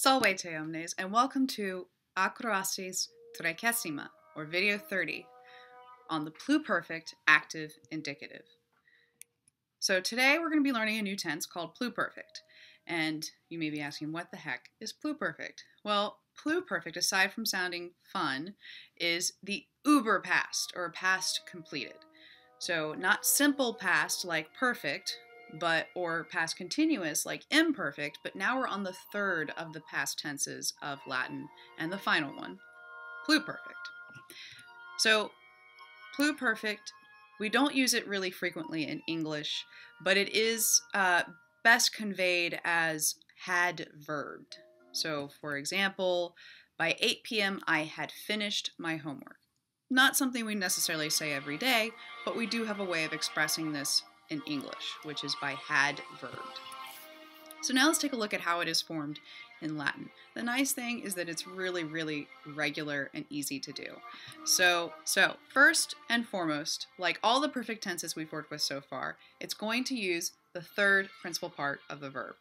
Salve te omnes, and welcome to Acraosis XXX, or video 30, on the Pluperfect active indicative. So today we're going to be learning a new tense called Pluperfect, and you may be asking, what the heck is Pluperfect? Well, Pluperfect, aside from sounding fun, is the uber past, or past completed. So not simple past like perfect, or past continuous like imperfect, but now we're on the third of the past tenses of Latin, and the final one, pluperfect. So pluperfect, we don't use it really frequently in English, but it is best conveyed as had verbed. So for example, by 8 p.m. I had finished my homework. Not something we necessarily say every day, but we do have a way of expressing this in English, which is by had verbed. So now let's take a look at how it is formed in Latin. The nice thing is that it's really regular and easy to do. So first and foremost, like all the perfect tenses we've worked with so far, it's going to use the third principal part of the verb.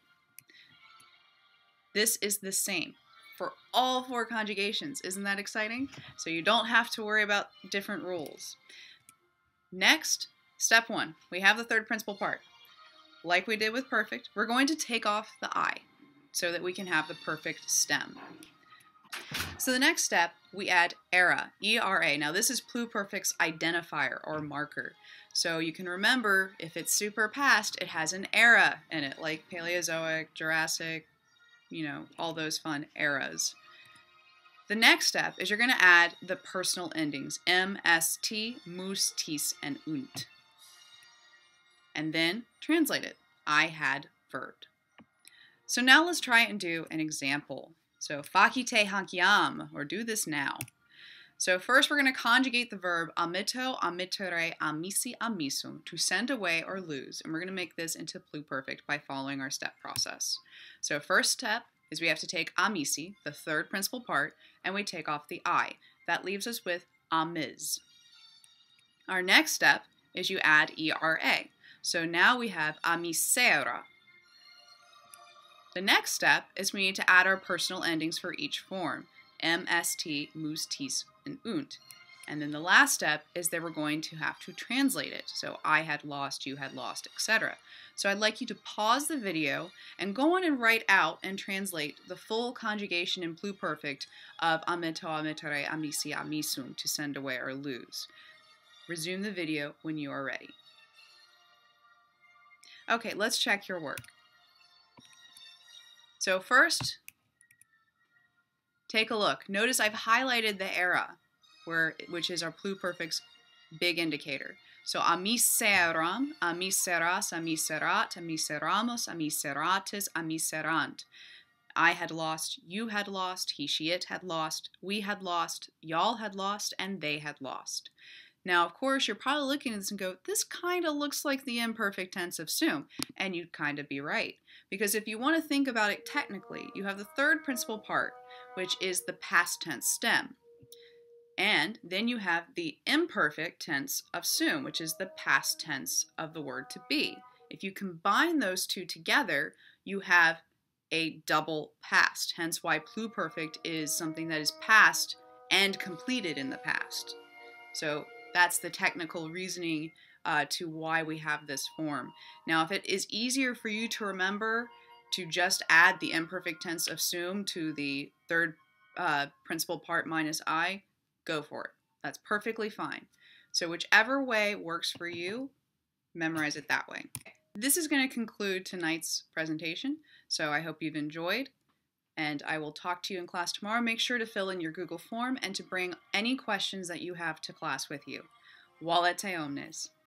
This is the same for all four conjugations. Isn't that exciting? So you don't have to worry about different rules. Next, step one, we have the third principal part. Like we did with perfect, we're going to take off the I so that we can have the perfect stem. So the next step, we add era, E-R-A. Now this is pluperfect's identifier or marker. So you can remember if it's super past, it has an era in it, like Paleozoic, Jurassic, all those fun eras. The next step is you're going to add the personal endings, M-S-T, mus, tis, and unt. And then translate it. I had verbed. So now let's try and do an example. So facite hankiam, or do this now. So first we're going to conjugate the verb amitto, amittere, amisi, amisum, to send away or lose. And we're going to make this into pluperfect by following our step process. So first step is we have to take amisi, the third principal part, and we take off the I. That leaves us with amiz. Our next step is you add ERA. So now we have amisera. The next step is we need to add our personal endings for each form, MST, mus, tis, and unt. And then the last step is that we're going to have to translate it. So I had lost, you had lost, etc. So I'd like you to pause the video and go on and write out and translate the full conjugation in pluperfect of amitto, amittere, amisi, amisum, to send away or lose. Resume the video when you are ready. Okay, let's check your work. So first, take a look. Notice I've highlighted the era, which is our pluperfect's big indicator. So amiseram, amiseras, amiserat, amiseramos, amiseratis, amiserant. I had lost, you had lost, he, she, it had lost, we had lost, y'all had lost, and they had lost. Now, of course, you're probably looking at this and go, this kind of looks like the imperfect tense of sum, and you'd kind of be right. Because if you want to think about it technically, you have the third principal part, which is the past tense stem. And then you have the imperfect tense of sum, which is the past tense of the word to be. If you combine those two together, you have a double past, hence why pluperfect is something that is past and completed in the past. So that's the technical reasoning to why we have this form. Now, if it is easier for you to remember to just add the imperfect tense of sum to the third principal part minus I, go for it. That's perfectly fine. So whichever way works for you, memorize it that way. This is going to conclude tonight's presentation, so I hope you've enjoyed, and I will talk to you in class tomorrow. Make sure to fill in your Google form and to bring any questions that you have to class with you. Wallete omnes.